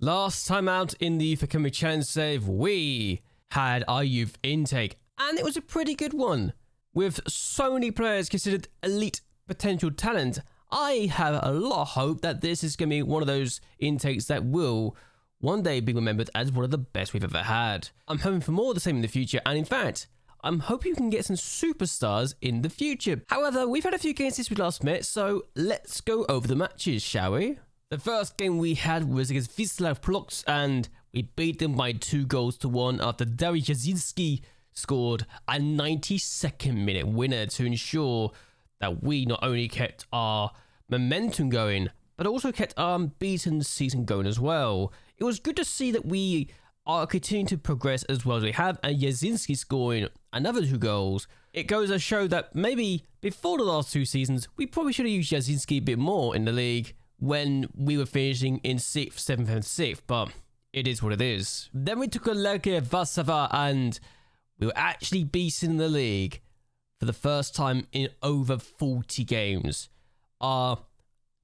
Last time out in the Youth Academy Challenge Save, we had our youth intake, and it was a pretty good one. With so many players considered elite potential talent, I have a lot of hope that this is going to be one of those intakes that will one day be remembered as one of the best we've ever had. I'm hoping for more of the same in the future, and in fact, I'm hoping we can get some superstars in the future. However, we've had a few games since we last met, so let's go over the matches, shall we? The first game we had was against JLAB Socials, and we beat them by 2-1 after Dariusz Jasinski scored a 92nd minute winner to ensure that we not only kept our momentum going, but also kept our unbeaten season going as well. It was good to see that we are continuing to progress as well as we have, and Jasinski scoring another 2 goals. It goes to show that maybe before the last 2 seasons, we probably should have used Jasinski a bit more in the league when we were finishing in 6th, 7th and 6th, but it is what it is. Then we took a Legia Warszawa and we were actually beaten in the league for the first time in over 40 games. Our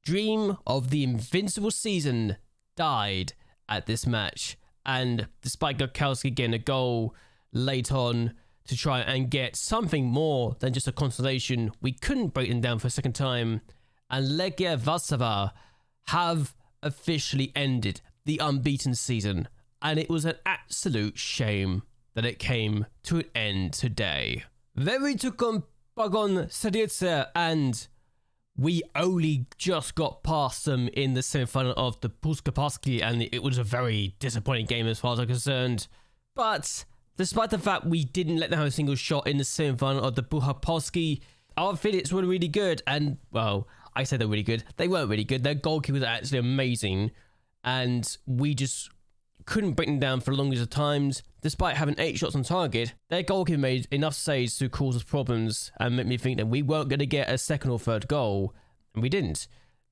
dream of the invincible season died at this match, and despite Gokowski getting a goal late on to try and get something more than just a consolation, we couldn't break them down for a second time, and Legia Warszawa have officially ended the unbeaten season, and it was an absolute shame that it came to an end today. Then we took on Pogoń Siedlce, and we only just got past them in the semi-final of the Superpuchar Polski, and it was a very disappointing game as far as I'm concerned. But despite the fact we didn't let them have a single shot in the semi-final of the Puchar Polski, our affiliates were really good, and well, I said they're really good. They weren't really good. Their goalkeeper was actually amazing, and we just couldn't break them down for the longest of times. Despite having 8 shots on target, their goalkeeper made enough saves to cause us problems and make me think that we weren't going to get a second or third goal, and we didn't.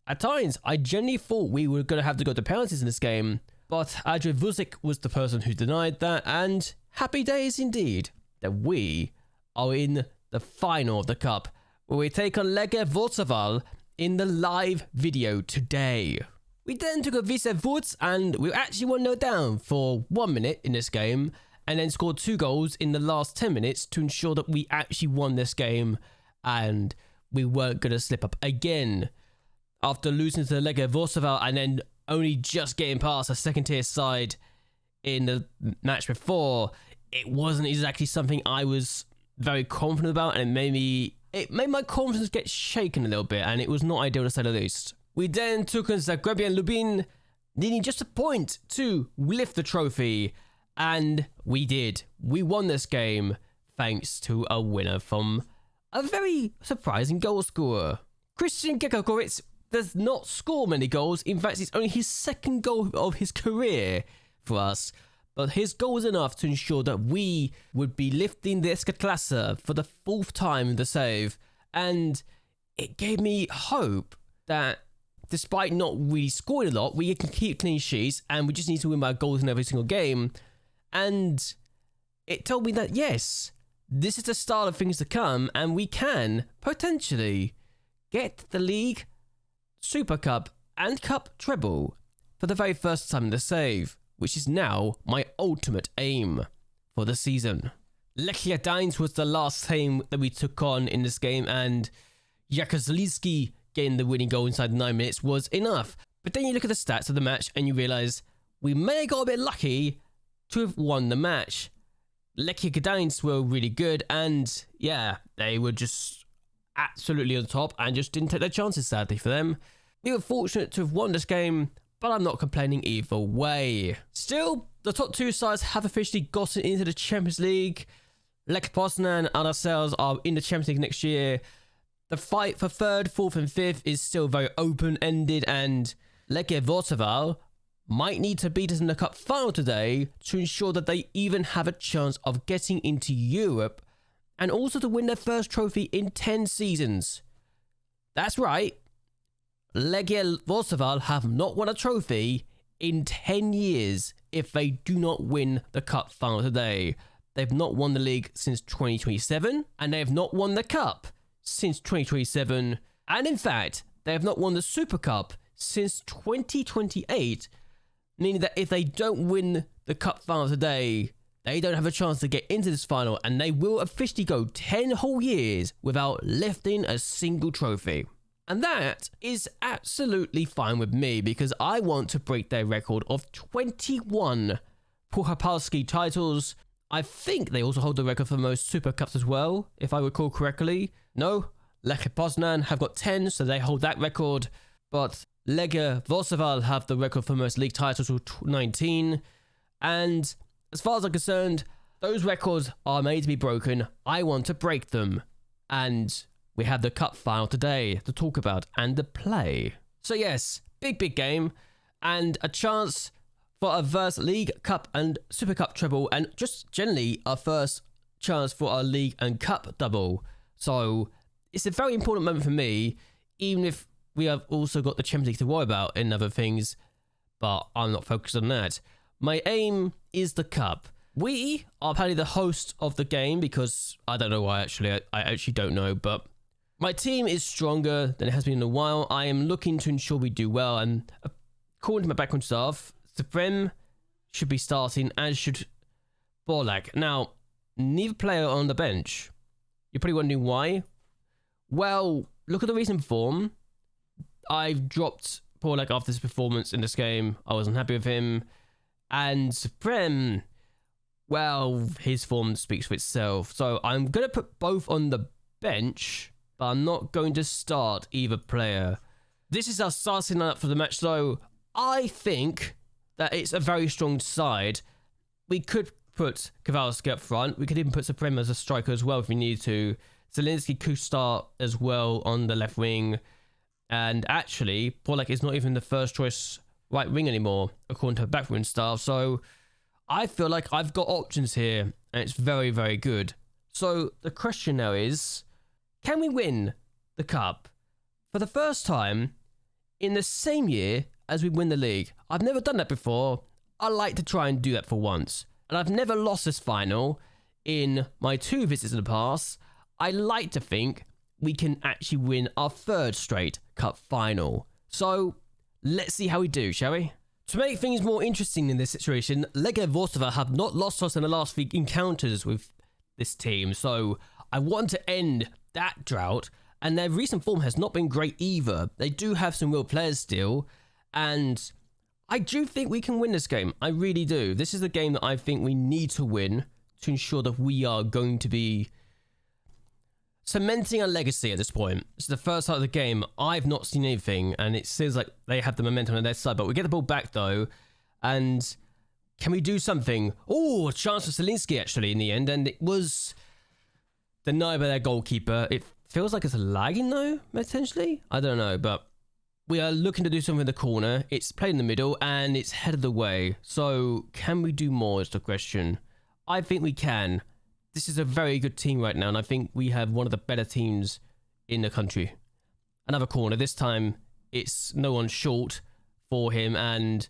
At times, I genuinely thought we were going to have to go to penalties in this game, but Andrzej Vucic was the person who denied that, and happy days indeed that we are in the final of the cup, where we take on Legia Warszawa in the live video today. We then took a Visa Woods, and we actually 1-0 down for 1 minute in this game, and then scored 2 goals in the last 10 minutes to ensure that we actually won this game and we weren't going to slip up again. After losing to the Legia Warszawa and then only just getting past a second tier side in the match before, it wasn't exactly something I was very confident about, and it made my confidence get shaken a little bit, and it was not ideal to say the least. We then took on Zagreb and Lublin, needing just a point to lift the trophy, and we did. We won this game thanks to a winner from a very surprising goal scorer. Christian Gekakowicz does not score many goals. In fact, it's only his 2nd goal of his career for us. But his goal was enough to ensure that we would be lifting the Ekstraklasa for the 4th time in the save. And it gave me hope that despite not really scoring a lot, we can keep clean sheets and we just need to win by goals in every single game. And it told me that yes, this is the start of things to come, and we can potentially get the league, Super Cup and Cup Treble for the very first time in the save, which is now my ultimate aim for the season. Legia Warszawa was the last team that we took on in this game, and Jakuzelski getting the winning goal inside 9 minutes was enough. But then you look at the stats of the match and you realise we may have got a bit lucky to have won the match. Legia Warszawa were really good, and yeah, they were just absolutely on top and just didn't take their chances, sadly for them. We were fortunate to have won this game, but I'm not complaining either way. Still, the top 2 sides have officially gotten into the Champions League. Lech Poznan and ourselves are in the Champions League next year. The fight for 3rd, 4th and 5th is still very open-ended, and Legia Warszawa might need to beat us in the cup final today to ensure that they even have a chance of getting into Europe, and also to win their first trophy in 10 seasons. That's right, Legia Warszawa have not won a trophy in 10 years if they do not win the cup final today. They've not won the league since 2027, and they have not won the cup since 2027, and in fact, they have not won the Super Cup since 2028, meaning that if they don't win the cup final today, they don't have a chance to get into this final, and they will officially go 10 whole years without lifting a single trophy. And that is absolutely fine with me, because I want to break their record of 21 Puchar Polski titles. I think they also hold the record for most Super Cups as well, if I recall correctly. No, Legia Poznan have got 10, so they hold that record. But Legia Warszawa have the record for most league titles with 19. And as far as I'm concerned, those records are made to be broken. I want to break them. And we have the cup final today to talk about and to play. So yes, big game. And a chance for a first League Cup and Super Cup treble. And just generally our first chance for our League and Cup double. So it's a very important moment for me. Even if we have also got the Champions League to worry about in other things. But I'm not focused on that. My aim is the cup. We are apparently the host of the game because I don't know why actually. I actually don't know, but my team is stronger than it has been in a while. I am looking to ensure we do well, and according to my background staff, Supreme should be starting, as should Borlak. Now, neither player on the bench. You're probably wondering why. Well, look at the recent form. I've dropped Borlak after this performance in this game. I wasn't happy with him. And Supreme, well, his form speaks for itself. So I'm going to put both on the bench, but I'm not going to start either player. This is our starting lineup for the match, though. I think that it's a very strong side. We could put Kowalski up front. We could even put Supreme as a striker as well if we need to. Zielinski could start as well on the left wing. And actually, Borlak is not even the first choice right wing anymore, according to backroom staff. So I feel like I've got options here, and it's very good. So the question now is, can we win the cup for the first time in the same year as we win the league? I've never done that before. I like to try and do that for once. And I've never lost this final in my 2 visits in the past. I like to think we can actually win our 3rd straight cup final. So let's see how we do, shall we? To make things more interesting in this situation, Legia Warszawa have not lost us in the last 3 encounters with this team, so I want to end that drought, and their recent form has not been great either. They do have some real players still, and I do think we can win this game. I really do. This is a game that I think we need to win to ensure that we are going to be cementing a legacy at this point. It's the first part of the game. I've not seen anything, and it seems like they have the momentum on their side, but we get the ball back though, and can we do something? Oh, a chance for Zielinski actually in the end, and it was denied by their goalkeeper. It feels like it's lagging though, potentially. I don't know, but we are looking to do something in the corner. It's played in the middle, and it's headed away. So can we do more is the question. I think we can. This is a very good team right now, and I think we have one of the better teams in the country. Another corner. This time, it's no one short for him, and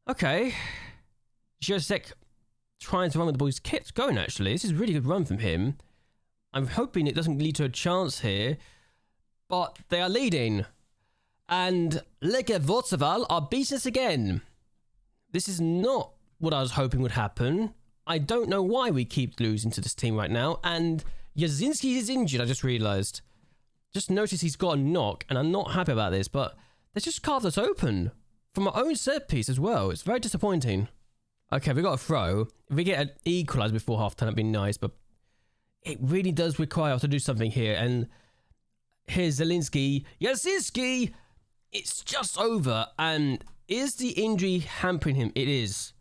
okay. Josek trying to run with the ball. He's kept going, actually. This is a really good run from him. I'm hoping it doesn't lead to a chance here, but they are leading. And Legia Warszawa are beating us again. This is not what I was hoping would happen. I don't know why we keep losing to this team right now. And Jasinski is injured, I just realised. Just noticed he's got a knock, and I'm not happy about this, but they just carved us open from our own set piece as well. It's very disappointing. Okay, we got a throw. If we get an equaliser before half-time, that'd be nice, but it really does require us to do something here. And here's Zielinski. Jasinski! It's just over, and is the injury hampering him? It is.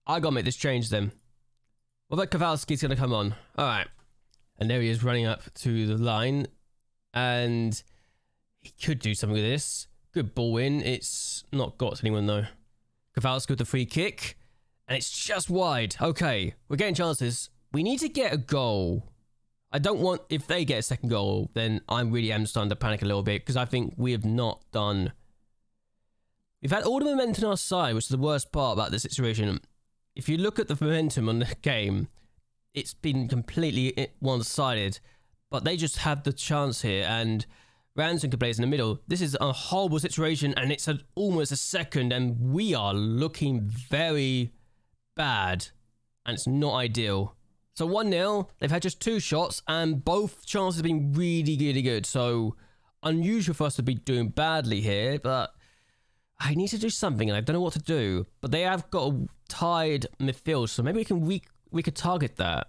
I gotta make this change then. What about Kowalski's gonna come on? Alright. And there he is running up to the line. And he could do something with this. Good ball in. It's not got to anyone though. Kowalski with the free kick. And it's just wide. Okay. We're getting chances. We need to get a goal. I don't want, if they get a second goal, then I really am starting to panic a little bit, because I think we have not done. We've had all the momentum on our side, which is the worst part about this situation. If you look at the momentum on the game, it's been completely one-sided, but they just have the chance here, and Ransom can place in the middle. This is a horrible situation, and it's almost a second, and we are looking very bad, and it's not ideal. So 1-0, they've had just 2 shots, and both chances have been really, really good. So unusual for us to be doing badly here, but I need to do something, and I don't know what to do. But they have got a tied midfield, so maybe we could target that.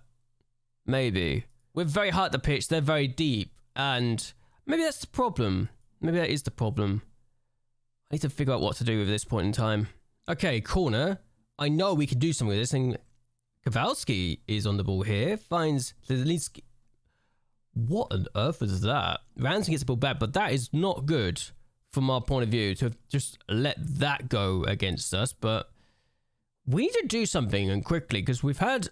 Maybe. We're very high at the pitch, they're very deep, and maybe that's the problem. Maybe that is the problem. I need to figure out what to do at this point in time. Okay, corner. I know we can do something with this, and Kowalski is on the ball here. Finds Zelensky. What on earth was that? Ransom gets the ball back, but that is not good from our point of view to have just let that go against us. But we need to do something, and quickly, because we've had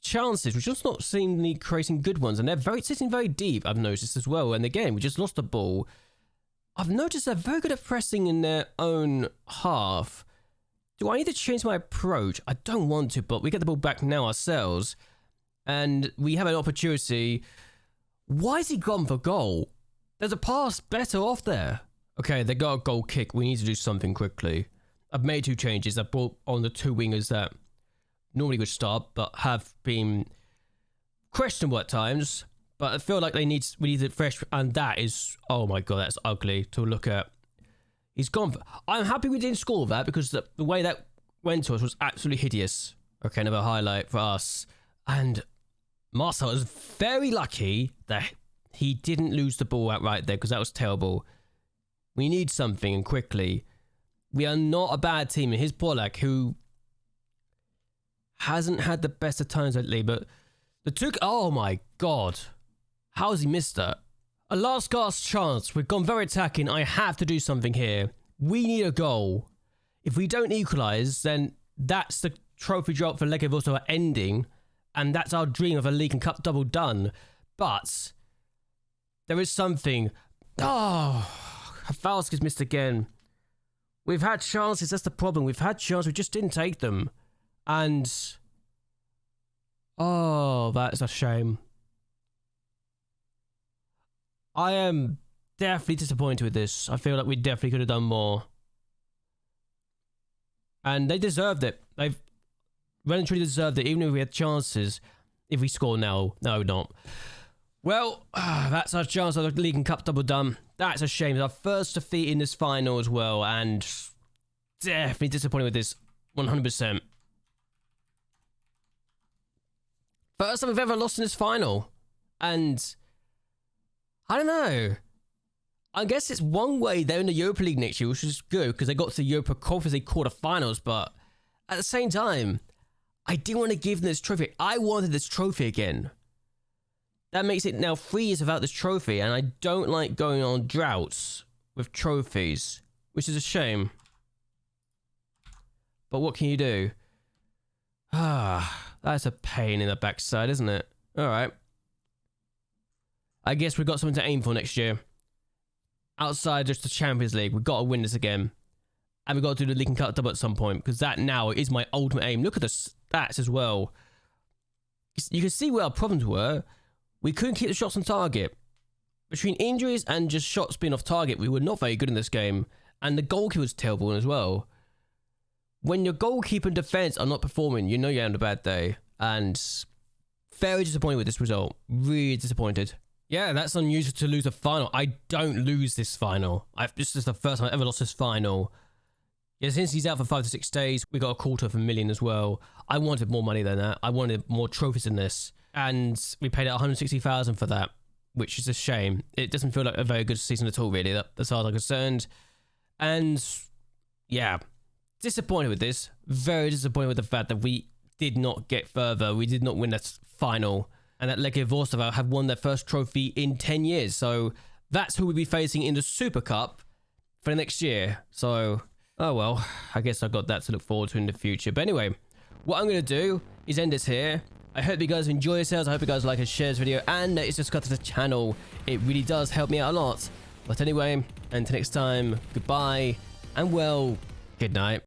chances, which just not seemingly creating good ones, and they're sitting very deep, I've noticed as well. And again, we just lost the ball. I've noticed they're very good at pressing in their own half. Do I need to change my approach? I don't want to, but we get the ball back now ourselves, and we have an opportunity. Why is he gone for goal? There's a pass better off there. Okay, they got a goal kick. We need to do something quickly. I've made 2 changes. I brought on the 2 wingers that normally would start, but have been questionable at times. But I feel like we need it fresh, and that is, oh my god, that's ugly to look at. He's gone. I'm happy we didn't score that, because the way that went to us was absolutely hideous. Okay, another highlight for us. And Marcel is very lucky that he didn't lose the ball outright there, because that was terrible. We need something, and quickly. We are not a bad team. And here's Polak, who hasn't had the best of times lately, but oh my god. How has he missed that? A last gasp chance. We've gone very attacking. I have to do something here. We need a goal. If we don't equalise, then that's the trophy drop for Legovosovo ending, and that's our dream of a league and cup double done. But there is something. Oh, Kowalski's missed again. We've had chances. That's the problem. We've had chances. We just didn't take them. And oh, that's a shame. I am definitely disappointed with this. I feel like we definitely could have done more. And they deserved it. They've really truly deserved it, even if we had chances. If we score now, no, not. Well, that's our chance of the League and Cup double done. That's a shame. It's our first defeat in this final as well, and definitely disappointed with this, 100%. First time we've ever lost in this final, and I don't know. I guess it's one way they're in the Europa League next year, which is good because they got to the Europa Conference League quarterfinals, but at the same time, I didn't want to give them this trophy. I wanted this trophy again. That makes it now 3 years without this trophy, and I don't like going on droughts with trophies, which is a shame. But what can you do? That's a pain in the backside, isn't it? Alright. I guess we've got something to aim for next year. Outside just the Champions League, we've got to win this again. And we've got to do the League and Cup double at some point, because that now is my ultimate aim. Look at the stats as well. You can see where our problems were. We couldn't keep the shots on target. Between injuries and just shots being off target, we were not very good in this game. And the goalkeeper was terrible as well. When your goalkeeper and defense are not performing, you know you're having a bad day. And very disappointed with this result. Really disappointed. Yeah, that's unusual to lose a final. I don't lose this final. This is the first time I've ever lost this final. Yeah, since he's out for 5 to 6 days, we got a $250,000 as well. I wanted more money than that. I wanted more trophies than this. And we paid out $160,000 for that, which is a shame. It doesn't feel like a very good season at all, really. That's all I'm concerned. And yeah, disappointed with this. Very disappointed with the fact that we did not get further. We did not win that final. And that Legia Warszawa have won their first trophy in 10 years. So that's who we'll be facing in the Super Cup for the next year. So, oh well, I guess I've got that to look forward to in the future. But anyway, what I'm going to do is end this here. I hope you guys enjoy yourselves. I hope you guys like and share this video and notice subscribe to the channel. It really does help me out a lot. But anyway, until next time, goodbye and well, good night.